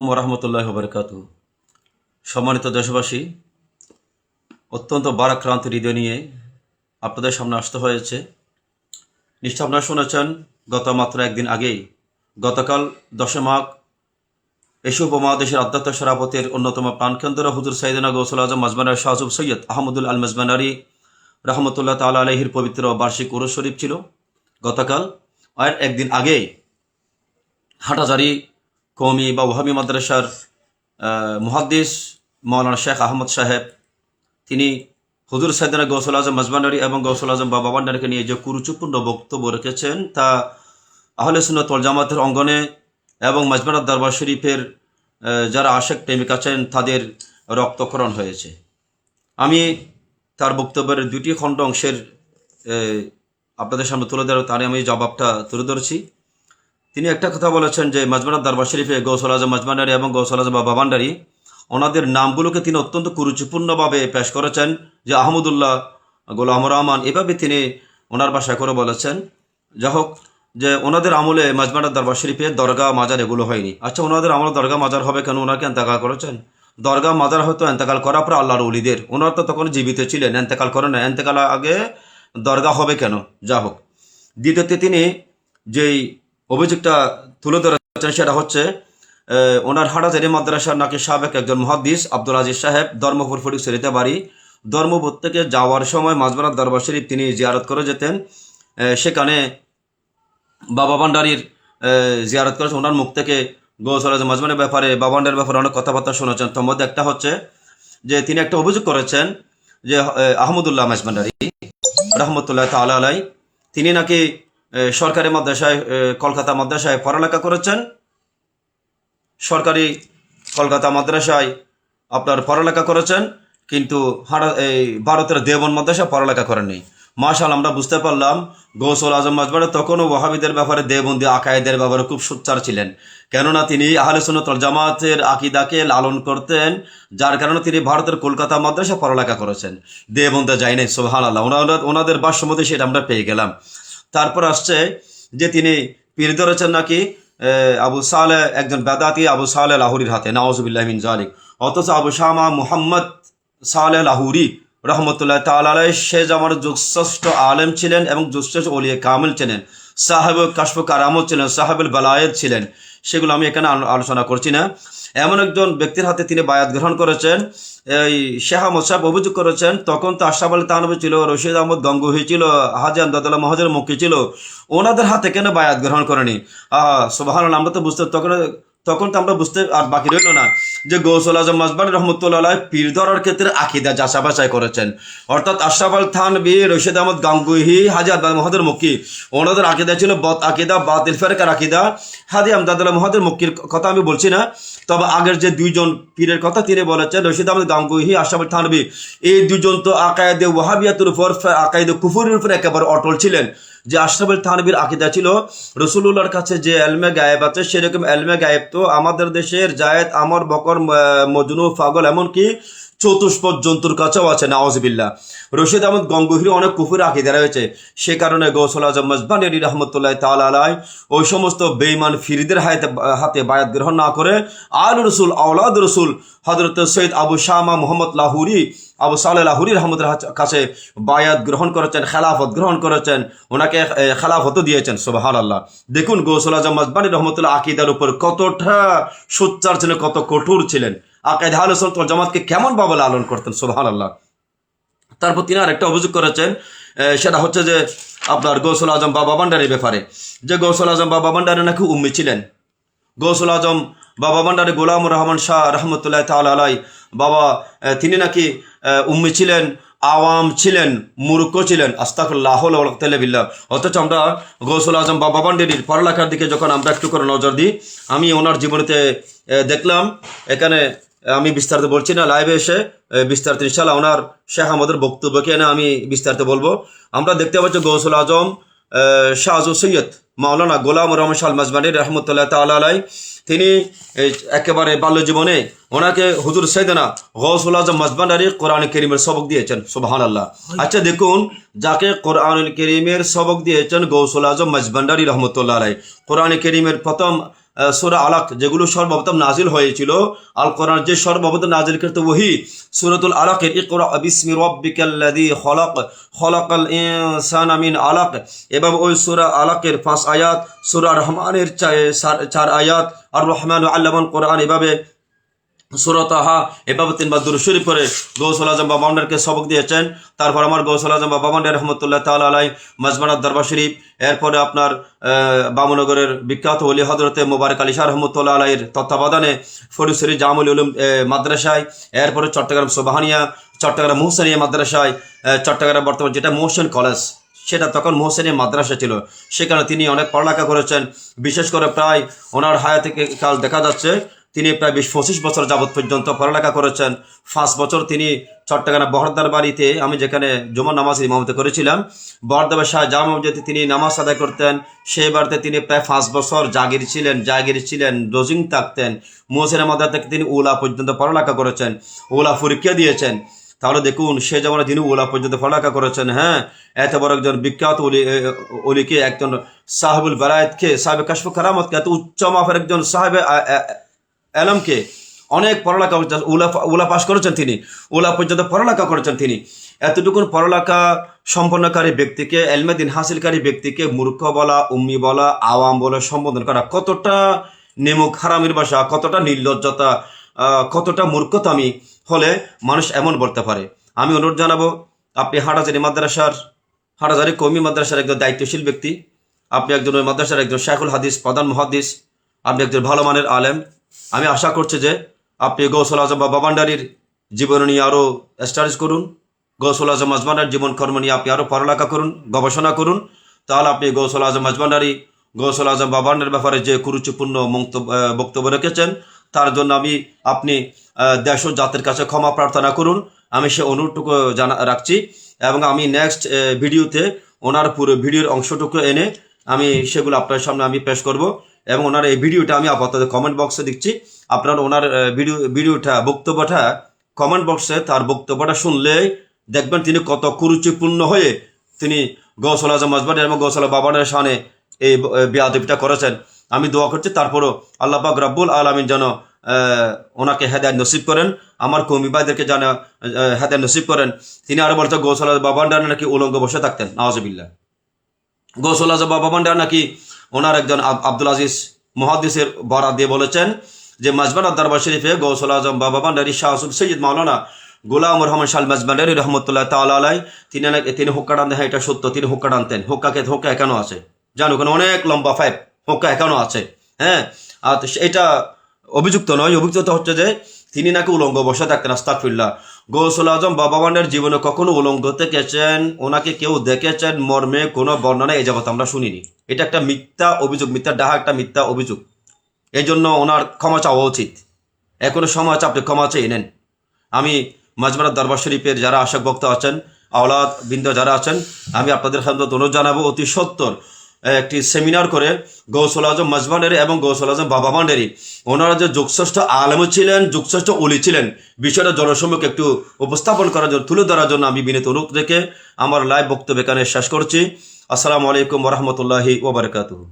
ওরহমতুল্লাহ বারকাতু। সম্মানিত দেশবাসী, অত্যন্ত বারাক্রান্ত হৃদয় নিয়ে আপনাদের সামনে আসতে হয়েছে। নিশ্চয় আপনারা শুনেছেন মাত্র একদিন আগেই, গতকাল 10 মাঘ এশিয়া উপমহাদেশের আধ্যাত্মিক সরাপতির অন্যতম প্রাণকেন্দ্র হুজুর সাইয়েদনা গৌসুল আজম মাজমানার শাহজুব সৈয়দ আহমদুল আল মাজমানারি রহমতুল্লাহ তাআলা আলাইহির পবিত্র বার্ষিক উরুস শরীফ ছিল গতকাল। আর একদিন আগেই হাটাজারি কওমি বা ওহাবি মাদ্রাসার মুহাদ্দিস মৌলানা শেখ আহমদ সাহেব, তিনি হুজুর সাইয়েদনা গৌসুল আজম মাজমানারি এবং গৌসুল আজম বাবা ভান্ডারীকে নিয়ে যে কুরুচিপূর্ণ বক্তব্য রেখেছেন, তা আহলে সুন্নাত ওয়াল জামাতের অঙ্গনে এবং মাজমানাত দরবার শরীফের যারা আশেক প্রেমিক আছেন তাদের রক্তক্ষরণ হয়েছে। আমি তার বক্তব্যের দুটি খণ্ড অংশের আপনাদের সামনে তুলে ধরে তার আমি জবাবটা তুলে ধরছি। তিনি একটা কথা বলেছেন যে মাজমানাত দরবার শরীফে গৌসুল আজম মাজমানারি এবং গৌসুল আজম বাবা ভান্ডারী ওনাদের নামগুলোকে তিনি অত্যন্ত কুরুচিপূর্ণভাবে পেশ করেছেন, যে আহমদুল্লাহ গোলাম রহমান, এভাবে তিনি ওনার ভাষায় করে বলেছেন। যা হোক, যে ওনাদের আমলে মাজমানাত দরবার শরীফে দরগা মাজার এগুলো হয়নি। আচ্ছা, ওনাদের আমলে দরগা মাজার হবে কেন? ওনাকে এন্তেকাল করেছেন। দরগা মাজার হয়তো এন্তেকাল করার পর আল্লাহর ওলিদের, ওনারা তো তখন জীবিত ছিলেন, এন্তেকাল করেন না। এন্তেকাল আগে দরগা হবে কেন? যা হোক, দ্বিতীয়তে তিনি যেই অভিযোগটা তুলে ধরেছেন সেটা হচ্ছে ওনার হাটাজারি মাদ্রাসার নাকি সাবেক একজন মুহাদ্দিস আব্দুল আজিজ সাহেব ধর্মপুর ফটিকছড়িতে বাড়ি। ধর্মপুর থেকে যাওয়ার সময় মাজমানাত দরবার শরীফ তিনি জিয়ারত করে যেতেন। সেখানে বাবা ভান্ডারীর জিয়ারত করেছেন। ওনার মুখ থেকে গৌসুল আজম মাজমানের ব্যাপারে, বাবা ভান্ডারের ব্যাপারে অনেক কথাবার্তা শুনেছেন। তার মধ্যে একটা হচ্ছে যে তিনি একটা অভিযোগ করেছেন যে আহমদুল্লাহ মাজমানারি রহমতুল্লাহ তাআলা আলাই, তিনি নাকি সরকারি মাদ্রাসায়, কলকাতা মাদ্রাসায় পড়ালেখা করেছেন। সরকারি কলকাতা মাদ্রাসায় আপনার পড়ালেখা করেছেন, কিন্তু ভারতের দেওবন্দ মাদ্রাসায় পড়ালেখা করেননি। মাশাআল্লাহ, আমরা বুঝতে পারলাম গৌসুল আজম মাজমানারি তখনও ওয়াহাবিদের ব্যাপারে, দেওবন্দি আকায়েদের ব্যাপারে খুব সোচ্চার ছিলেন। কেননা তিনি আহলে সুন্নাত ওয়াল জামাতের আকিদাকে লালন করতেন, যার কারণে তিনি ভারতের কলকাতা মাদ্রাসায় পড়ালেখা করেছেন, দেওবন্দে যাই নাই। সুবহানাল্লাহ, ওনাদের ভাষ্যমতে সেটা আমরা পেয়ে গেলাম। তারপর আসছে যে তিনি পীর ধরেছেন নাকি আবু সালেহ, একজন বেদাতি আবু সালেহ লাহুরির হাতে, নাউজুবিল্লাহ মিন জালিক। অথচ আবু শামা মুহাম্মদ সালেহ লাহুরি রহমতুল্লাহ তাআলা আলাইহি সে জামার যুগশ্রেষ্ঠ আলেম ছিলেন এবং যুগশ্রেষ্ঠ ওলিয়ে কামিল ছিলেন, সাহেব কাশফ কারামত ছিলেন, সাহেবুল বালায়েত ছিলেন। সেগুলো আমি এখানে আলোচনা করছি না। এমন একজন ব্যক্তির হাতে তিনি বায়াত গ্রহণ করেছেন। এই শেখ আহমদ সাহেব অভিযোগ করেছেন, তখন তো আশরাফ আলী থানভী ছিল, রশিদ আহমদ গঙ্গোহী ছিল, হাজী আমদাদুল্লাহ মহাজের মক্কি ছিল, ওনাদের হাতে কেন বায়াত গ্রহণ করেনি? সুবহানাল্লাহ, আমরা তো বুঝতে তখন তো আমরা বুঝতে আর বাকি রইল না যে গৌসুল আজম মাজমানারি রহমতুল্লাহ আলাইহি পীর ধরার ক্ষেত্রে আকিদা যাচাই বাছাই করেছেন। অর্থাৎ আশরাফ আলী থানভী, রশিদ আহমদ গঙ্গোহী, হাজী আমদাদুল্লাহ মহাজের মক্কি, ওনাদের আকিদা ছিল বদ আকিদা, বাতিল ফেরকার আকিদা। হাজী আমদাদুল্লাহ মহাজের মক্কির কথা আমি বলছি না, তবে আগের যে দুইজন পীরের কথা তিনি বলেছেন, রশিদ আহমদ গঙ্গোহী, আশরাফ আলী থানভী, এই দুজন তো আকায়েদে ওয়াহাবিয়াতের উপর, আকায়েদে কুফরের উপর একেবারে অটল ছিলেন। যে আশরাফ আলী থানভীর আকিদা ছিল রাসূলুল্লাহর কাছে যে এলমে গায়েব আছে, সেরকম এলমে গায়েব তো আমাদের দেশের জায়েদ, আমর, বকর, মজনু, পাগল, এমনকি চতুষ্পদ জন্তুর কাছেও আছে, নাউজুবিল্লাহ। রশিদ আহমদ গঙ্গোহীর অনেক কুফুর আকিদা রয়েছে। সে কারণে গৌসুল আজম মাজমানারি রহমতুল্লাহ তাআলা আলাইহি ওই সমস্ত বেঈমান ফিরিদের হাতে বায়াত গ্রহণ না করে আল রসুল, আওলাদ রসুল হযরত সৈয়দ আবু শামা মুহাম্মদ লাহুরি, আবু সালেহ লাহুরি রহমতুল্লাহ কাছে বায়াত গ্রহণ করেছেন, খেলাফত গ্রহণ করেছেন, ওনাকে খেলাফতও দিয়েছেন। সুবহানাল্লাহ, দেখুন গৌসুল আজম মাজমানারি রহমতুল্লাহ আকিদার উপর কতটা সোচ্চার ছিলেন, কত কঠোর ছিলেন, আকিদা আহলে সুন্নাত ওয়াল জামাতকে কেমন ভাবে লালন করতেন। সুবহানাল্লাহ। তারপর তিনি আর একটা অভিযোগ করেছেন, সেটা হচ্ছে যে আপনার গৌসুল আজম বাবা ভান্ডারীর ব্যাপারে, যে গৌসুল আজম বাবা ভান্ডারী নাকি উম্মি ছিলেন। গৌসুল আজম বাবা ভান্ডারী গোলাম রহমান শাহ রহমতুল্লাহ তাআলা আলাইহি বাবা, তিনি নাকি উম্মি ছিলেন, আওয়াম ছিলেন, মূর্খ ছিলেন। আস্তাগফিরুল্লাহ লা হাওলা ওয়া লা কুওয়াতা ইল্লা বিল্লাহ। অথচ আমরা গৌসুল আজম বাবা ভান্ডারীর পড়ালেখার দিকে যখন আমরা একটু করে নজর দিই, আমি ওনার জীবনীতে দেখলাম, এখানে আমি বিস্তারিত বলছি না, লাইভে এসে বিস্তারিত ইনশাআল্লাহ ওনার শেখ আহমদের বক্তব্যকে এনে আমি বিস্তারিত বলবো। আমরা দেখতে পাচ্ছি গৌসুল আজম শাহজু সৈয়দ মাওলানা গোলাম রহমান শাহ মাজমানারি রহমতুল্লাহ তাআলা আলাইহি, তিনি একেবারে বাল্য জীবনে ওনাকে হুজুর সাইয়েদনা গৌসুল আজম মাজমানারি কোরআন কারীমের সবক দিয়েছেন। সুবহানাল্লাহ। আচ্ছা দেখুন, যাকে কোরআন কারীমের সবক দিয়েছেন গৌসুল আজম মাজমানারি রহমতুল্লাহ আলাইহি, কোরআন কারীমের প্রথম সূরা আলাক যেগুলো সর্বপ্রথম নাজিল হয়েছিল, আল কোরআন যে সর্বপ্রথম নাজিলকৃত ওহী সূরাতুল আলাকের ইকরা বিসমি রাব্বিকাল্লাযী খলাক খলাকাল ইনসানা মিন আলাক, এবং ওই সূরা আলাকের 5 আয়াত, সূরা রহমানের 4 আয়াত, আর রহমান আল্লামাল কোরআন, এভাবে সূরা তাহা, এভাবে 3 বার দুরূদ শরীফ করে গৌসুল আজম বাবা ভান্ডারকে সবক দিয়েছেন। তারপর আমার গৌসুল আজম বাবা ভান্ডার রহমতুল্লাহ তাআলা আলাইহি মাজমানাত দরবার শরীফ, এরপরে আপনার বামনগরের বিখ্যাত ওলি হযরতে মোবারক আলী শাহ রহমতুল্লাহ আলাইহির তত্ত্বাবধানে ফরিদপুর জামুল উলুম মাদ্রাসায়, এরপরে চট্টগ্রাম সুবহানিয়া, চট্টগ্রাম মুহসিনিয়া মাদ্রাসায়, চট্টগ্রাম বর্তমান যেটা মোহসেন কলেজ, সেটা তখন মোহসেনিয়া মাদ্রাসা ছিল, সেখানে তিনি অনেক পড়ালেখা করেছেন। বিশেষ করে প্রায় ওনার হায়াতে কাল দেখা যাচ্ছে তিনি প্রায় 20-25 বছর যাবৎ পর্যন্ত পড়ালেখা করেছেন। 5 বছর তিনি চট্টগ্রাম বহরদার বাড়িতে, আমি যেখানে জুমার নামাজ ইমামতি করেছিলাম, বহরদার শাহ জামা মসজিদে তিনি নামাজ আদায় করতেন। সেই বাড়িতে তিনি প্রায় 5 বছর জাগির ছিলেন, রোজিং থাকতেন। মোহসেনিয়া মাদ্রাসা থেকে তিনি উলা পর্যন্ত পড়ালেখা করেছেন, উলা পরীক্ষা দিয়েছেন। তাহলে দেখুন সে যেমন তিনি উলা পর্যন্ত পড়ালেখা করেছেন। হ্যাঁ, এত বড় একজন বিখ্যাত অলিকে, একজন সাহেবুল বারায়াতকে, সাহেব কাশফুল কারামতকে, এত উচ্চ মাপের একজন সাহেবে আলমকে অনেক পড়ালেখা উলা পাশ করেছেন তিনি, উলা পর্যন্ত পড়ালেখা করেছেন তিনি। এতটুকুন পড়ালেখা সম্পন্নকারী ব্যক্তিকে, এলমে দিন হাসিলকারী ব্যক্তিকে মূর্খ বলা, উম্মি বলা, আওয়াম বলে সম্বোধন করা কতটা নেমুক হারামির ভাষা, কতটা নির্লজ্জতা, কতটা মূর্খতামি হলে মানুষ এমন বলতে পারে। আমি অনুরোধ জানাবো, আপনি হাটাজারি কওমি মাদ্রাসার একজন দায়িত্বশীল ব্যক্তি, আপনি একজন ওই মাদ্রাসার একজন শাইখুল হাদিস, প্রধান মুহাদ্দিস, আপনি একজন ভালো মানের আলেম। আমি আশা করছি যে আপনি গৌসুল আজম বাবা ভান্ডারীর জীবন নিয়ে আরও স্টাডিজ করুন, গৌসুল আজম মাজভান্ডারীর জীবন কর্ম নিয়ে আপনি আরও পড়ালেখা করুন, গবেষণা করুন। তাহলে আপনি গৌসুল আজম মাজভান্ডারী, গৌসুল আজম বাবা ভান্ডারের ব্যাপারে যে কুরুচিপূর্ণ বক্তব্য রেখেছেন, তার জন্য আপনি দেশ ও জাতির কাছে ক্ষমা প্রার্থনা করুন। আমি সে অনুরোধটুকু রাখছি, এবং আমি নেক্সট ভিডিওতে ওনার পুরো ভিডিওর অংশটুকু এনে আমি সেগুলো আপনার সামনে আমি পেশ করব, এবং ওনার এই ভিডিওটা আমি আপাতত কমেন্ট বক্সে দিচ্ছি। আপনার ওনার বক্তব্যটা কমেন্ট বক্সে তার বক্তব্যটা শুনলে দেখবেন তিনি কত কুরুচিপূর্ণ হয়ে তিনি গৌসুল আজম মাজভান্ডারী এবং গৌসুল বাবা ভান্ডারীর শানে এই বেয়াদবিটা করেছেন। আমি দোয়া করছি তারপরও আল্লাহ পাক রব্বুল আলামিন যেন ওনাকে হেদায়েত নসিব করেন, আমার কওমি ভাইদেরকে যেন হেদায়েত নসিব করেন। তিনি আরো বলছেন গৌসুল আজম বাবা ভান্ডারী নাকি উলঙ্গ বসে থাকতেন, নাউজুবিল্লাহ। গৌসুল আজম বাবা ভান্ডারী নাকি ওনার একজন আব্দুল আজিজ মুহাদ্দিসের বরাত দিয়ে বলেছেন যে মাজমানাত দরবার শরীফে গৌসুল আজম বাবা ভান্ডারী শাহ সৈয়দ মাওলানা গোলাম রহমান শাহ মাজভান্ডারী রহমতুল্লাহ তাআলা আলাইহি তিনি হুক্কা টানতেন। হ্যাঁ, এটা সত্য, তিনি হুক্কা টানতেন। হুক্কা এখনো আছে, জানো ওখানে অনেক লম্বা পাইপ, হুক্কা এখনো আছে। হ্যাঁ, আর এটা অভিযুক্ত নয়, অভিযুক্ত হচ্ছে যে তিনি নাকি উলঙ্গ বসে থাকতেন। আস্তাগফিরুল্লাহ। গৌসুল আজম বাবা ভান্ডারীর জীবনে কখনো উলঙ্গ দেখেছেন, ওনাকে কেউ দেখেছেন মর্মে কোনো বর্ণনা এই যাবত আমরা শুনিনি। এটা একটা মিথ্যা অভিযোগ, মিথ্যা ডাহা একটা মিথ্যা অভিযোগ। এই জন্য ওনার ক্ষমা চাওয়া উচিত। এখনো সময় আছে, আপনি ক্ষমা চেয়ে নেন। আমি মাজমানাত দরবার শরীফের যারা আশাক ভক্ত আছেন, আওলাদ বৃন্দ যারা আছেন, আমি আপনাদের খেদমতে অনুরোধ জানাবো অতি সত্বর একটি সেমিনার করে গৌসুল আজম মাজভান্ডারী এবং গৌসুল আজম বাবা ভান্ডারী ওনারা যে যুগশ্রেষ্ঠ আলেম ছিলেন, যুগশ্রেষ্ঠ ওলি ছিলেন, বিষয়টা জনসম্মুখে একটু উপস্থাপন করার জন্য, তুলে ধরার জন্য আমি বিনীত অনুরোধ রেখে আমার লাইভ বক্তব্য এখানে শেষ করছি। আসসালামু আলাইকুম ওয়া রাহমাতুল্লাহি ওয়া বারাকাতুহু।